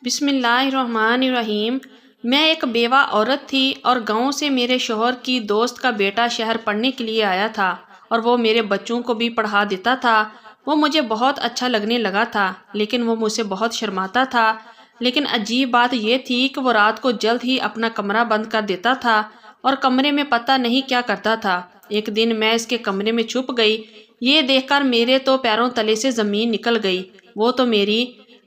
بسم اللہ الرحمن الرحیم۔ میں ایک بیوہ عورت تھی اور گاؤں سے میرے شوہر کی دوست کا بیٹا شہر پڑھنے کے لیے آیا تھا اور وہ میرے بچوں کو بھی پڑھا دیتا تھا۔ وہ مجھے بہت اچھا لگنے لگا تھا، لیکن وہ مجھ سے بہت شرماتا تھا۔ لیکن عجیب بات یہ تھی کہ وہ رات کو جلد ہی اپنا کمرہ بند کر دیتا تھا اور کمرے میں پتہ نہیں کیا کرتا تھا۔ ایک دن میں اس کے کمرے میں چھپ گئی۔ یہ دیکھ کر میرے تو پیروں تلے سے زمین نکل گئی۔ وہ تو میری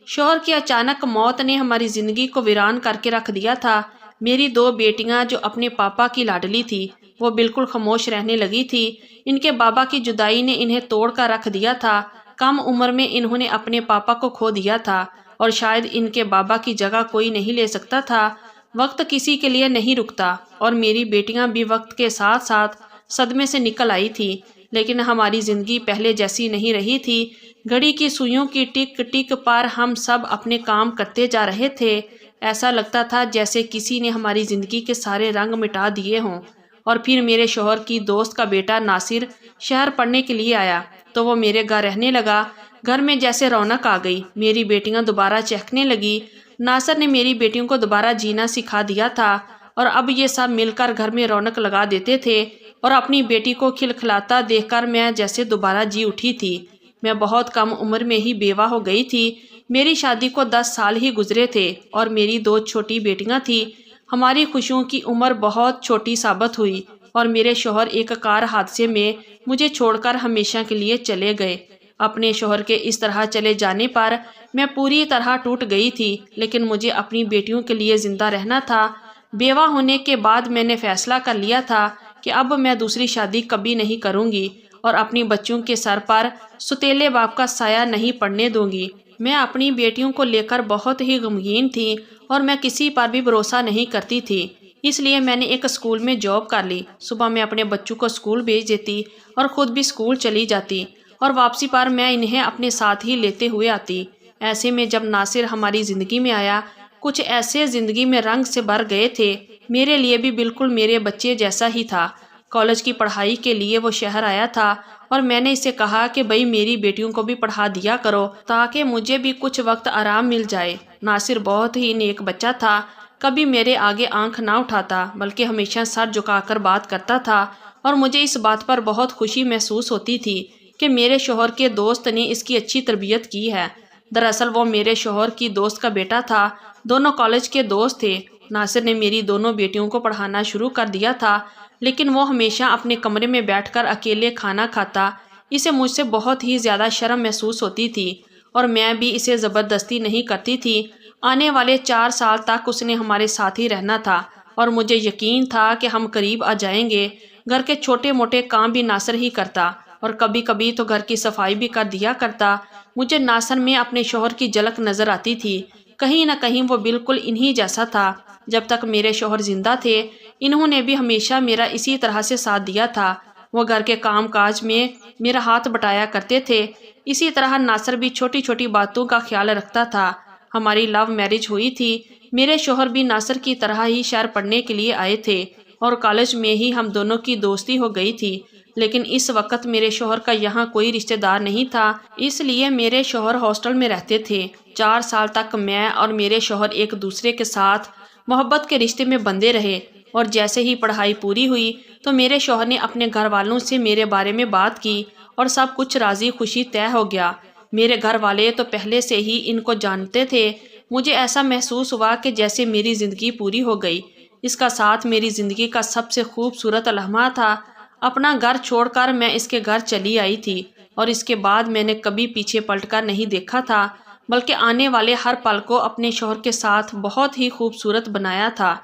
شوہر کی اچانک موت نے ہماری زندگی کو ویران کر کے رکھ دیا تھا۔ میری دو بیٹیاں جو اپنے پاپا کی لاڈلی تھی، وہ بالکل خاموش رہنے لگی تھی۔ ان کے بابا کی جدائی نے انہیں توڑ کر رکھ دیا تھا۔ کم عمر میں انہوں نے اپنے پاپا کو کھو دیا تھا اور شاید ان کے بابا کی جگہ کوئی نہیں لے سکتا تھا۔ وقت کسی کے لیے نہیں رکتا اور میری بیٹیاں بھی وقت کے ساتھ ساتھ صدمے سے نکل آئی تھی، لیکن ہماری زندگی پہلے جیسی نہیں رہی تھی۔ گھڑی کی سوئیوں کی ٹک ٹک پر ہم سب اپنے کام کرتے جا رہے تھے۔ ایسا لگتا تھا جیسے کسی نے ہماری زندگی کے سارے رنگ مٹا دیے ہوں۔ اور پھر میرے شوہر کی دوست کا بیٹا ناصر شہر پڑھنے کے لیے آیا تو وہ میرے گھر رہنے لگا۔ گھر میں جیسے رونق آ گئی۔ میری بیٹیاں دوبارہ چہکنے لگی۔ ناصر نے میری بیٹیوں کو دوبارہ جینا سکھا دیا تھا اور اب یہ سب مل کر گھر میں رونق لگا دیتے تھے، اور اپنی بیٹی کو کھلکھلاتا دیکھ کر میں جیسے دوبارہ جی اٹھی تھی۔ میں بہت کم عمر میں ہی بیوہ ہو گئی تھی۔ میری شادی کو 10 سال ہی گزرے تھے اور میری 2 چھوٹی بیٹیاں تھیں۔ ہماری خوشیوں کی عمر بہت چھوٹی ثابت ہوئی اور میرے شوہر ایک کار حادثے میں مجھے چھوڑ کر ہمیشہ کے لیے چلے گئے۔ اپنے شوہر کے اس طرح چلے جانے پر میں پوری طرح ٹوٹ گئی تھی، لیکن مجھے اپنی بیٹیوں کے لیے زندہ رہنا تھا۔ بیوہ ہونے کے بعد میں نے فیصلہ کر لیا تھا کہ اب میں دوسری شادی کبھی نہیں کروں گی اور اپنی بچوں کے سر پر ستیلے باپ کا سایہ نہیں پڑنے دوں گی۔ میں اپنی بیٹیوں کو لے کر بہت ہی غمگین تھی اور میں کسی پر بھی بھروسہ نہیں کرتی تھی۔ اس لیے میں نے ایک اسکول میں جاب کر لی۔ صبح میں اپنے بچوں کو اسکول بھیج دیتی اور خود بھی اسکول چلی جاتی، اور واپسی پر میں انہیں اپنے ساتھ ہی لیتے ہوئے آتی۔ ایسے میں جب ناصر ہماری زندگی میں آیا، کچھ ایسے زندگی میں رنگ سے بھر گئے تھے۔ میرے لیے بھی بالکل میرے بچے جیسا ہی تھا۔ کالج کی پڑھائی کے لیے وہ شہر آیا تھا اور میں نے اسے کہا کہ بھئی میری بیٹیوں کو بھی پڑھا دیا کرو تاکہ مجھے بھی کچھ وقت آرام مل جائے۔ ناصر بہت ہی نیک بچہ تھا، کبھی میرے آگے آنکھ نہ اٹھاتا بلکہ ہمیشہ سر جھکا کر بات کرتا تھا، اور مجھے اس بات پر بہت خوشی محسوس ہوتی تھی کہ میرے شوہر کے دوست نے اس کی اچھی تربیت کی ہے۔ دراصل وہ میرے شوہر کی دوست کا بیٹا تھا، دونوں کالج کے دوست تھے۔ ناصر نے میری دونوں بیٹیوں کو پڑھانا شروع کر دیا تھا، لیکن وہ ہمیشہ اپنے کمرے میں بیٹھ کر اکیلے کھانا کھاتا۔ اسے مجھ سے بہت ہی زیادہ شرم محسوس ہوتی تھی اور میں بھی اسے زبردستی نہیں کرتی تھی۔ آنے والے 4 سال تک اس نے ہمارے ساتھ ہی رہنا تھا اور مجھے یقین تھا کہ ہم قریب آ جائیں گے۔ گھر کے چھوٹے موٹے کام بھی ناصر ہی کرتا اور کبھی کبھی تو گھر کی صفائی بھی کر دیا کرتا۔ مجھے ناصر میں اپنے شوہر کی جھلک نظر آتی تھی۔ کہیں نہ کہیں وہ بالکل انہی جیسا تھا۔ جب تک میرے شوہر زندہ تھے، انہوں نے بھی ہمیشہ میرا اسی طرح سے ساتھ دیا تھا۔ وہ گھر کے کام کاج میں میرا ہاتھ بٹایا کرتے تھے۔ اسی طرح ناصر بھی چھوٹی چھوٹی باتوں کا خیال رکھتا تھا۔ ہماری لو میرج ہوئی تھی۔ میرے شوہر بھی ناصر کی طرح ہی شہر پڑھنے کے لیے آئے تھے اور کالج میں ہی ہم دونوں کی دوستی ہو گئی تھی، لیکن اس وقت میرے شوہر کا یہاں کوئی رشتہ دار نہیں تھا، اس لیے میرے شوہر ہاسٹل میں رہتے تھے۔ 4 سال تک میں اور میرے شوہر ایک دوسرے کے ساتھ محبت کے رشتے میں بندھے رہے، اور جیسے ہی پڑھائی پوری ہوئی تو میرے شوہر نے اپنے گھر والوں سے میرے بارے میں بات کی اور سب کچھ راضی خوشی طے ہو گیا۔ میرے گھر والے تو پہلے سے ہی ان کو جانتے تھے۔ مجھے ایسا محسوس ہوا کہ جیسے میری زندگی پوری ہو گئی۔ اس کا ساتھ میری زندگی کا سب سے خوبصورت لمحہ تھا۔ اپنا گھر چھوڑ کر میں اس کے گھر چلی آئی تھی اور اس کے بعد میں نے کبھی پیچھے پلٹ کر نہیں دیکھا تھا، بلکہ آنے والے ہر پل کو اپنے شوہر کے ساتھ بہت ہی خوبصورت بنایا تھا۔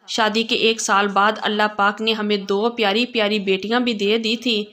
شادی کے 1 سال بعد اللہ پاک نے ہمیں 2 پیاری پیاری بیٹیاں بھی دے دی تھی۔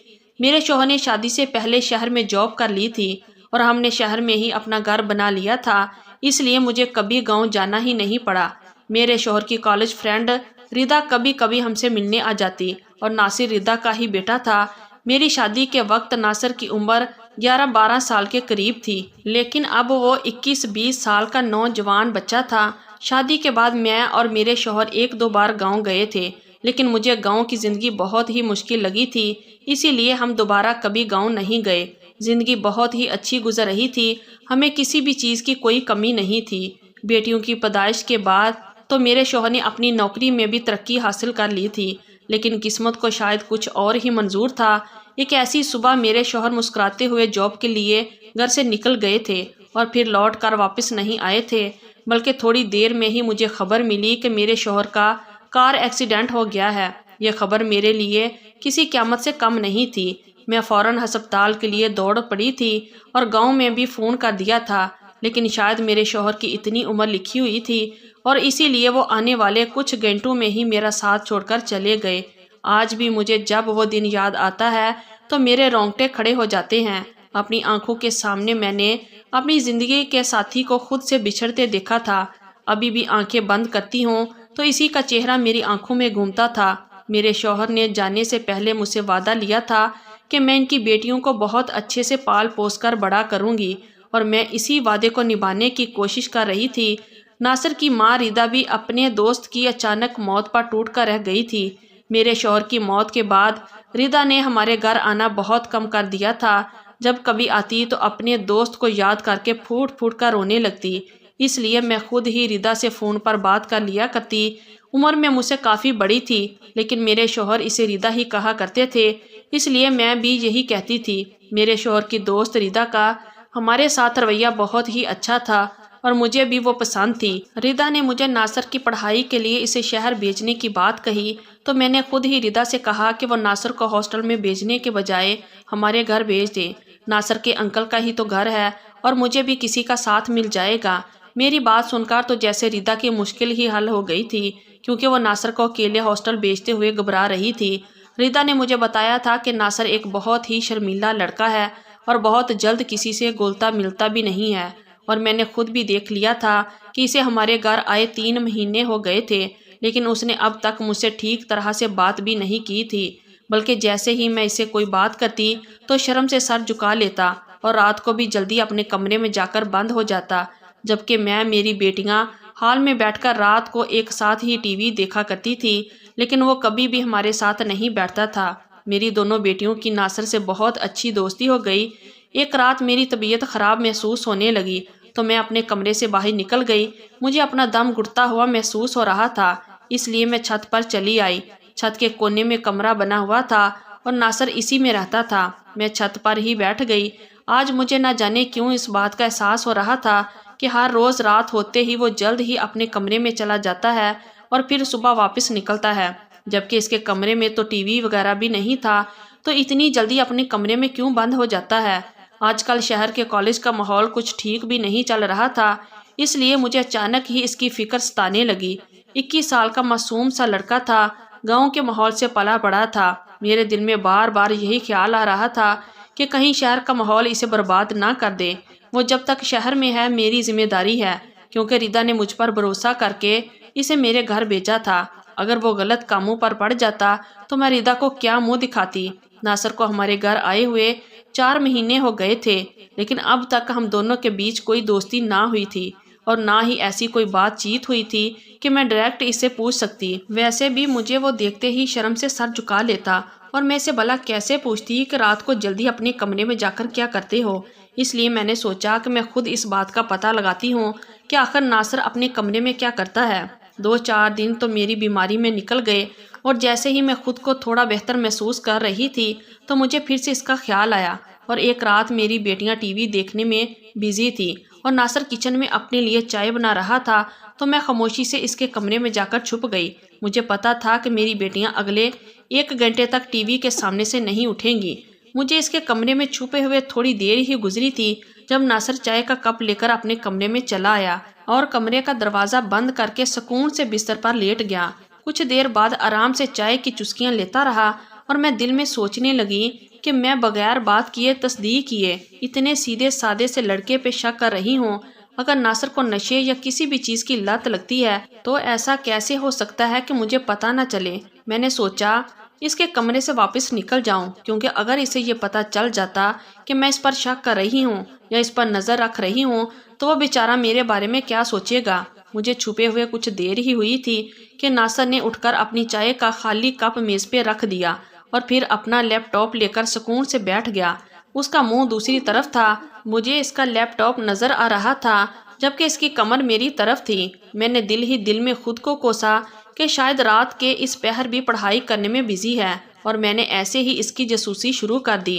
میرے شوہر نے شادی سے پہلے شہر میں جاب کر لی تھی اور ہم نے شہر میں ہی اپنا گھر بنا لیا تھا، اس لیے مجھے کبھی گاؤں جانا ہی نہیں پڑا۔ میرے شوہر کی کالج فرینڈ ردا کبھی کبھی ہم سے ملنے آ جاتی اور ناصر ردا کا ہی بیٹا تھا۔ میری شادی کے وقت ناصر کی عمر 11-12 سال کے قریب تھی، لیکن اب وہ 21-20 سال کا نوجوان بچہ تھا۔ شادی کے بعد میں اور میرے شوہر 1-2 بار گاؤں گئے تھے، لیکن مجھے گاؤں کی زندگی بہت ہی مشکل لگی تھی، اسی لیے ہم دوبارہ کبھی گاؤں نہیں گئے۔ زندگی بہت ہی اچھی گزر رہی تھی، ہمیں کسی بھی چیز کی کوئی کمی نہیں تھی۔ بیٹیوں کی پیدائش کے بعد تو میرے شوہر نے اپنی نوکری میں بھی ترقی حاصل کر لی تھی، لیکن قسمت کو شاید کچھ اور ہی منظور تھا۔ ایک ایسی صبح میرے شوہر مسکراتے ہوئے جاب کے لیے گھر سے نکل گئے تھے اور پھر لوٹ کر واپس نہیں آئے تھے، بلکہ تھوڑی دیر میں ہی مجھے خبر ملی کہ میرے شوہر کا کار ایکسیڈنٹ ہو گیا ہے۔ یہ خبر میرے لیے کسی قیامت سے کم نہیں تھی۔ میں فوراً ہسپتال کے لیے دوڑ پڑی تھی اور گاؤں میں بھی فون کر دیا تھا، لیکن شاید میرے شوہر کی اتنی عمر لکھی ہوئی تھی اور اسی لیے وہ آنے والے کچھ گھنٹوں میں ہی میرا ساتھ چھوڑ کر چلے گئے۔ آج بھی مجھے جب وہ دن یاد آتا ہے تو میرے رونگٹے کھڑے ہو جاتے ہیں۔ اپنی آنکھوں کے سامنے میں نے اپنی زندگی کے ساتھی کو خود سے بچھڑتے دیکھا تھا۔ ابھی بھی آنکھیں بند کرتی ہوں تو اسی کا چہرہ میری آنکھوں میں گھومتا تھا۔ میرے شوہر نے جانے سے پہلے مجھ سے وعدہ لیا تھا کہ میں ان کی بیٹیوں کو بہت اچھے سے پال پوس کر بڑا کروں گی، اور میں اسی وعدے کو نبھانے کی کوشش کر رہی تھی۔ ناصر کی ماں ریدا بھی اپنے دوست کی اچانک موت پر ٹوٹ کر رہ گئی تھی۔ میرے شوہر کی موت کے بعد ریدا نے ہمارے گھر آنا بہت کم کر دیا تھا۔ جب کبھی آتی تو اپنے دوست کو یاد کر کے پھوٹ پھوٹ کر رونے لگتی۔ اس لیے میں خود ہی ریدا سے فون پر بات کر لیا کرتی۔ عمر میں مجھ سے کافی بڑی تھی، لیکن میرے شوہر اسے ریدا ہی کہا کرتے تھے، اس لیے میں بھی یہی کہتی تھی۔ میرے شوہر کی دوست ریدا کا ہمارے ساتھ رویہ بہت ہی اچھا تھا اور مجھے بھی وہ پسند تھی۔ ریدا نے مجھے ناصر کی پڑھائی کے لیے اسے شہر بھیجنے کی بات کہی تو میں نے خود ہی ریدا سے کہا کہ وہ ناصر کو ہاسٹل میں بھیجنے کے بجائے ہمارے گھر بھیج دے۔ ناصر کے انکل کا ہی تو گھر ہے اور مجھے بھی کسی کا ساتھ مل جائے گا۔ میری بات سن کر تو جیسے ریدا کی مشکل ہی حل ہو گئی تھی، کیونکہ وہ ناصر کو اکیلے ہاسٹل بھیجتے ہوئے گھبرا رہی تھی۔ ریدا نے مجھے بتایا تھا کہ ناصر ایک بہت ہی شرمیلا لڑکا ہے اور بہت جلد کسی سے گھلتا ملتا بھی نہیں ہے، اور میں نے خود بھی دیکھ لیا تھا کہ اسے ہمارے گھر آئے 3 مہینے ہو گئے تھے، لیکن اس نے اب تک مجھ سے ٹھیک طرح سے بات بھی نہیں کی تھی، بلکہ جیسے ہی میں اسے کوئی بات کرتی تو شرم سے سر جھکا لیتا اور رات کو بھی جلدی اپنے کمرے میں جا کر بند ہو جاتا، جبکہ میں میری بیٹیاں ہال میں بیٹھ کر رات کو ایک ساتھ ہی ٹی وی دیکھا کرتی تھی، لیکن وہ کبھی بھی ہمارے ساتھ نہیں بیٹھتا تھا۔ میری دونوں بیٹیوں کی ناصر سے بہت اچھی دوستی ہو گئی۔ ایک رات میری طبیعت خراب محسوس ہونے لگی تو میں اپنے کمرے سے باہر نکل گئی۔ مجھے اپنا دم گھٹتا ہوا محسوس ہو رہا تھا، اس لیے میں چھت پر چلی آئی۔ چھت کے کونے میں کمرہ بنا ہوا تھا اور ناصر اسی میں رہتا تھا۔ میں چھت پر ہی بیٹھ گئی۔ آج مجھے نہ جانے کیوں اس بات کا احساس ہو رہا تھا کہ ہر روز رات ہوتے ہی وہ جلد ہی اپنے کمرے میں چلا جاتا ہے اور پھر صبح واپس نکلتا ہے، جبکہ اس کے کمرے میں تو ٹی وی وغیرہ بھی نہیں تھا، تو اتنی جلدی اپنے کمرے میں کیوں بند ہو جاتا ہے؟ آج کل شہر کے کالج کا ماحول کچھ ٹھیک بھی نہیں چل رہا تھا، اس لیے مجھے اچانک ہی اس کی فکر ستانے لگی۔ 21 سال کا معصوم سا لڑکا تھا، گاؤں کے ماحول سے پلا بڑا تھا۔ میرے دل میں بار بار یہی خیال آ رہا تھا کہ کہیں شہر کا ماحول اسے برباد نہ کر دے۔ وہ جب تک شہر میں ہے میری ذمہ داری ہے، کیونکہ ریدا نے مجھ پر بھروسہ کر کے اسے میرے گھر بھیجا تھا۔ اگر وہ غلط کاموں پر پڑ جاتا تو میں ریدا کو کیا منہ دکھاتی؟ ناصر کو ہمارے گھر آئے ہوئے 4 مہینے ہو گئے تھے، لیکن اب تک ہم دونوں کے بیچ کوئی دوستی نہ ہوئی تھی اور نہ ہی ایسی کوئی بات چیت ہوئی تھی کہ میں ڈائریکٹ اس سے پوچھ سکتی۔ ویسے بھی مجھے وہ دیکھتے ہی شرم سے سر جھکا لیتا اور میں اسے بھلا کیسے پوچھتی کہ رات کو جلدی اپنے کمرے میں جا کر کیا کرتے ہو۔ اس لیے میں نے سوچا کہ میں خود اس بات کا پتہ لگاتی ہوں کہ آخر ناصر اپنے کمرے میں کیا کرتا ہے۔ 2-4 دن تو میری بیماری میں نکل گئے اور جیسے ہی میں خود کو تھوڑا بہتر محسوس کر رہی تھی تو مجھے پھر سے اس کا خیال آیا، اور ایک رات میری بیٹیاں ٹی وی دیکھنے میں بزی تھی اور ناصر کچن میں اپنے لیے چائے بنا رہا تھا تو میں خاموشی سے اس کے کمرے میں جا کر چھپ گئی۔ مجھے پتا تھا کہ میری بیٹیاں اگلے 1 گھنٹے تک ٹی وی کے سامنے سے نہیں اٹھیں گی۔ مجھے اس کے کمرے میں چھپے ہوئے تھوڑی دیر ہی گزری تھی جب ناصر چائے کا کپ لے کر اپنے کمرے میں چلا آیا اور کمرے کا دروازہ بند کر کے سکون سے بستر پر لیٹ گیا۔ کچھ دیر بعد آرام سے چائے کی چسکیاں لیتا رہا اور میں دل میں سوچنے لگی کہ میں بغیر بات کیے تصدیق کیے اتنے سیدھے سادے سے لڑکے پہ شک کر رہی ہوں۔ اگر ناصر کو نشے یا کسی بھی چیز کی لت لگتی ہے تو ایسا کیسے ہو سکتا ہے کہ مجھے پتہ نہ چلے؟ میں نے سوچا اس کے کمرے سے واپس نکل جاؤں، کیونکہ اگر اسے یہ پتہ چل جاتا کہ میں اس پر شک کر رہی ہوں یا اس پر نظر رکھ رہی ہوں تو وہ بیچارہ میرے بارے میں کیا سوچے گا۔ مجھے چھپے ہوئے کچھ دیر ہی ہوئی تھی کہ ناصر نے اٹھ کر اپنی چائے کا خالی کپ میز پہ رکھ دیا اور پھر اپنا لیپ ٹاپ لے کر سکون سے بیٹھ گیا۔ اس کا منہ دوسری طرف تھا، مجھے اس کا لیپ ٹاپ نظر آ رہا تھا۔ جبکہ اس کی کمر میری طرف تھی۔ میں نے دل ہی دل میں خود کو کوسا کہ شاید رات کے اس پہر بھی پڑھائی کرنے میں بزی ہے، اور میں نے ایسے ہی اس کی جاسوسی شروع کر دی۔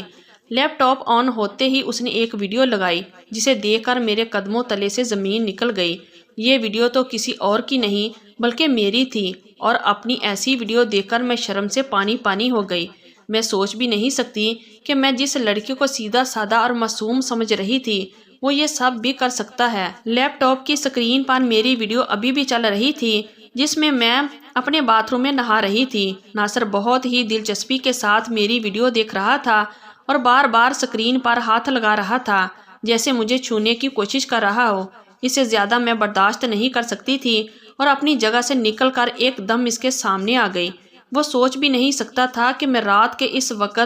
لیپ ٹاپ آن ہوتے ہی اس نے ایک ویڈیو لگائی جسے دیکھ کر میرے قدموں تلے سے زمین نکل گئی۔ یہ ویڈیو تو کسی اور کی نہیں بلکہ میری تھی، اور اپنی ایسی ویڈیو دیکھ کر میں شرم سے پانی پانی ہو گئی۔ میں سوچ بھی نہیں سکتی کہ میں جس لڑکی کو سیدھا سادہ اور معصوم سمجھ رہی تھی وہ یہ سب بھی کر سکتا ہے۔ لیپ ٹاپ کی سکرین پر میری ویڈیو ابھی بھی چل رہی تھی جس میں اپنے باتھ روم میں نہا رہی تھی۔ ناصر بہت ہی دلچسپی کے ساتھ میری ویڈیو دیکھ رہا تھا اور بار بار سکرین پر ہاتھ لگا رہا تھا جیسے مجھے چھونے کی کوشش کر رہا ہو۔ اس سے زیادہ میں برداشت نہیں کر سکتی تھی اور اپنی جگہ سے نکل کر ایک دم اس کے سامنے آ گئی۔ وہ سوچ بھی نہیں سکتا تھا کہ میں رات کے اس وقت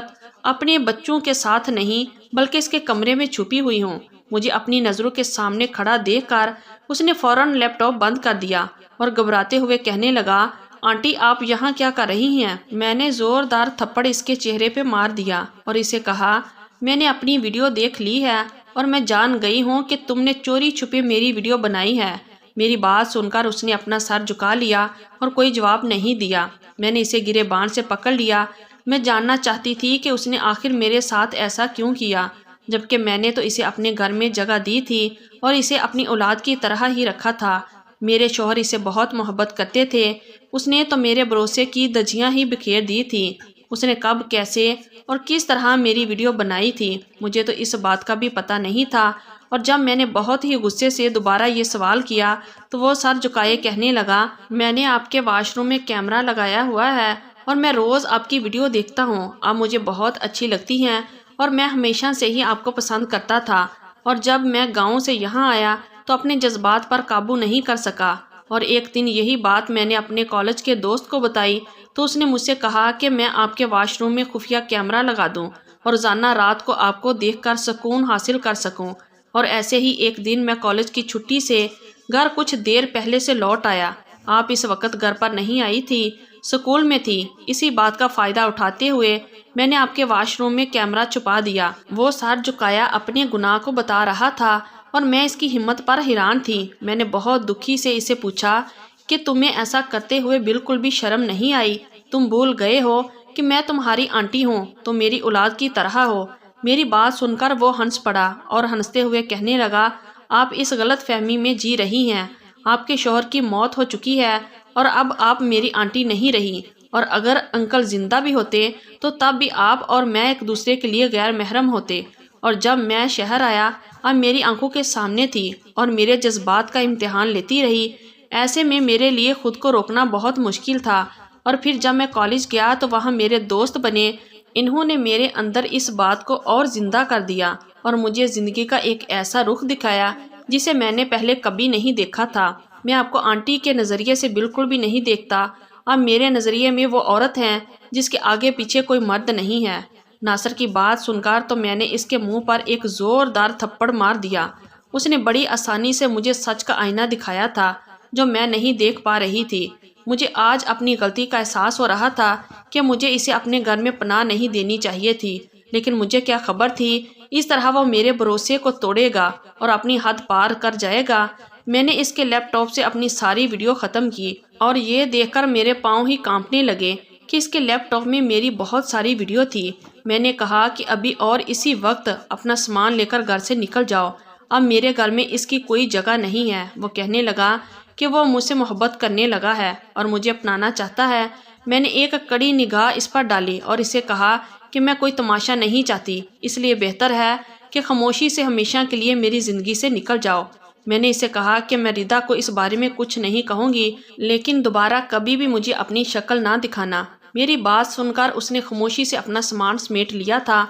اپنے بچوں کے ساتھ نہیں بلکہ اس کے کمرے میں چھپی ہوئی ہوں۔ مجھے اپنی نظروں کے سامنے کھڑا دیکھ کر اس نے فوراً لیپ ٹاپ بند کر دیا اور گھبراتے ہوئے کہنے لگا، آنٹی آپ یہاں کیا کر رہی ہیں؟ میں نے زوردار تھپڑ اس کے چہرے پہ مار دیا اور اسے کہا، میں نے اپنی ویڈیو دیکھ لی ہے اور میں جان گئی ہوں کہ تم نے چوری چھپے میری ویڈیو بنائی ہے۔ میری بات سن کر اس نے اپنا سر جھکا لیا اور کوئی جواب نہیں دیا۔ میں نے اسے گریبان سے پکڑ لیا۔ میں جاننا چاہتی تھی کہ اس نے آخر میرے ساتھ ایسا کیوں کیا، جبکہ میں نے تو اسے اپنے گھر میں جگہ دی تھی اور اسے اپنی اولاد کی طرح ہی رکھا تھا۔ میرے شوہر اسے بہت محبت کرتے تھے۔ اس نے تو میرے بھروسے کی دھجیاں ہی بکھیر دی تھی۔ اس نے کب، کیسے اور کس طرح میری ویڈیو بنائی تھی مجھے تو اس بات کا بھی پتہ نہیں تھا، اور جب میں نے بہت ہی غصے سے دوبارہ یہ سوال کیا تو وہ سر جھکائے کہنے لگا، میں نے آپ کے واش روم میں کیمرہ لگایا ہوا ہے اور میں روز آپ کی ویڈیو دیکھتا ہوں۔ آپ مجھے بہت اچھی لگتی ہیں اور میں ہمیشہ سے ہی آپ کو پسند کرتا تھا، اور جب میں گاؤں سے یہاں آیا تو اپنے جذبات پر قابو نہیں کر سکا، اور ایک دن یہی بات میں نے اپنے کالج کے دوست کو بتائی تو اس نے مجھ سے کہا کہ میں آپ کے واش روم میں خفیہ کیمرہ لگا دوں اور روزانہ رات کو آپ کو دیکھ کر سکون حاصل کر سکوں۔ اور ایسے ہی ایک دن میں کالج کی چھٹی سے گھر کچھ دیر پہلے سے لوٹ آیا۔ آپ اس وقت گھر پر نہیں آئی تھی، سکول میں تھی۔ اسی بات کا فائدہ اٹھاتے ہوئے میں نے آپ کے واش روم میں کیمرہ چھپا دیا۔ وہ سر جھکایا اپنے گناہ کو بتا رہا تھا اور میں اس کی ہمت پر حیران تھی۔ میں نے بہت دکھی سے اسے پوچھا کہ تمہیں ایسا کرتے ہوئے بالکل بھی شرم نہیں آئی؟ تم بھول گئے ہو کہ میں تمہاری آنٹی ہوں، تم میری اولاد کی طرح ہو۔ میری بات سن کر وہ ہنس پڑا اور ہنستے ہوئے کہنے لگا، آپ اس غلط فہمی میں جی رہی ہیں۔ آپ کے شوہر کی موت ہو چکی ہے اور اب آپ میری آنٹی نہیں رہی، اور اگر انکل زندہ بھی ہوتے تو تب بھی آپ اور میں ایک دوسرے کے لیے غیر محرم ہوتے۔ اور جب میں شہر آیا اب میری آنکھوں کے سامنے تھی اور میرے جذبات کا امتحان لیتی رہی۔ ایسے میں میرے لیے خود کو روکنا بہت مشکل تھا، اور پھر جب میں کالج گیا تو وہاں میرے دوست بنے۔ انہوں نے میرے اندر اس بات کو اور زندہ کر دیا اور مجھے زندگی کا ایک ایسا رخ دکھایا جسے میں نے پہلے کبھی نہیں دیکھا تھا۔ میں آپ کو آنٹی کے نظریے سے بالکل بھی نہیں دیکھتا، اب میرے نظریے میں وہ عورت ہیں جس کے آگے پیچھے کوئی مرد نہیں ہے۔ ناصر کی بات سن کر تو میں نے اس کے منہ پر ایک زوردار تھپڑ مار دیا۔ اس نے بڑی آسانی سے مجھے سچ کا آئینہ دکھایا تھا جو میں نہیں دیکھ پا رہی تھی۔ مجھے آج اپنی غلطی کا احساس ہو رہا تھا کہ مجھے اسے اپنے گھر میں پناہ نہیں دینی چاہیے تھی، لیکن مجھے کیا خبر تھی اس طرح وہ میرے بھروسے کو توڑے گا اور اپنی حد پار کر جائے گا۔ میں نے اس کے لیپ ٹاپ سے اپنی ساری ویڈیو ختم کی اور یہ دیکھ کر میرے پاؤں ہی کانپنے لگے کہ اس کے لیپ ٹاپ میں میری بہت ساری ویڈیو تھی۔ میں نے کہا کہ ابھی اور اسی وقت اپنا سامان لے کر گھر سے نکل جاؤ، اب میرے گھر میں اس کی کوئی جگہ نہیں ہے۔ وہ کہنے لگا کہ وہ مجھ سے محبت کرنے لگا ہے اور مجھے اپنانا چاہتا ہے۔ میں نے ایک کڑی نگاہ اس پر ڈالی اور اسے کہا کہ میں کوئی تماشا نہیں چاہتی، اس لیے بہتر ہے کہ خاموشی سے ہمیشہ کے لیے میری زندگی سے نکل جاؤ۔ میں نے اسے کہا کہ میں ردا کو اس بارے میں کچھ نہیں کہوں گی، لیکن دوبارہ کبھی بھی مجھے اپنی شکل نہ دکھانا۔ میری بات سن کر اس نے خاموشی سے اپنا سامان سمیٹ لیا تھا۔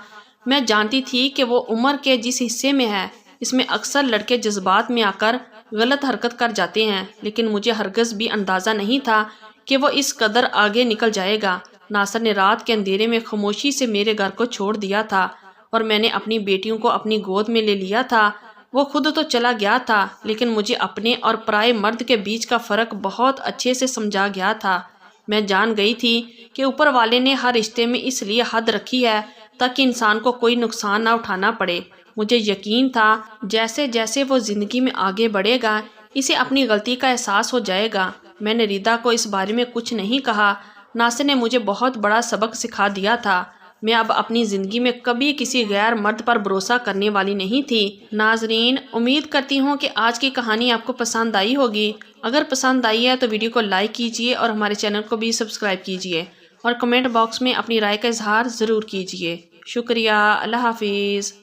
میں جانتی تھی کہ وہ عمر کے جس حصے میں ہے اس میں اکثر لڑکے جذبات میں آ کر غلط حرکت کر جاتے ہیں، لیکن مجھے ہرگز بھی اندازہ نہیں تھا کہ وہ اس قدر آگے نکل جائے گا۔ ناصر نے رات کے اندھیرے میں خاموشی سے میرے گھر کو چھوڑ دیا تھا اور میں نے اپنی بیٹیوں کو اپنی گود میں لے لیا تھا۔ وہ خود تو چلا گیا تھا لیکن مجھے اپنے اور پرائے مرد کے بیچ کا فرق بہت اچھے سے سمجھا گیا تھا۔ میں جان گئی تھی کہ اوپر والے نے ہر رشتے میں اس لیے حد رکھی ہے تاکہ انسان کو کوئی نقصان نہ اٹھانا پڑے، مجھے یقین تھا جیسے جیسے وہ زندگی میں آگے بڑھے گا اسے اپنی غلطی کا احساس ہو جائے گا۔ میں نے ردا کو اس بارے میں کچھ نہیں کہا۔ ناصر نے مجھے بہت بڑا سبق سکھا دیا تھا۔ میں اب اپنی زندگی میں کبھی کسی غیر مرد پر بھروسہ کرنے والی نہیں تھی۔ ناظرین، امید کرتی ہوں کہ آج کی کہانی آپ کو پسند آئی ہوگی۔ اگر پسند آئی ہے تو ویڈیو کو لائک کیجئے اور ہمارے چینل کو بھی سبسکرائب کیجئے اور کمنٹ باکس میں اپنی رائے کا اظہار ضرور کیجئے۔ شکریہ۔ اللہ حافظ۔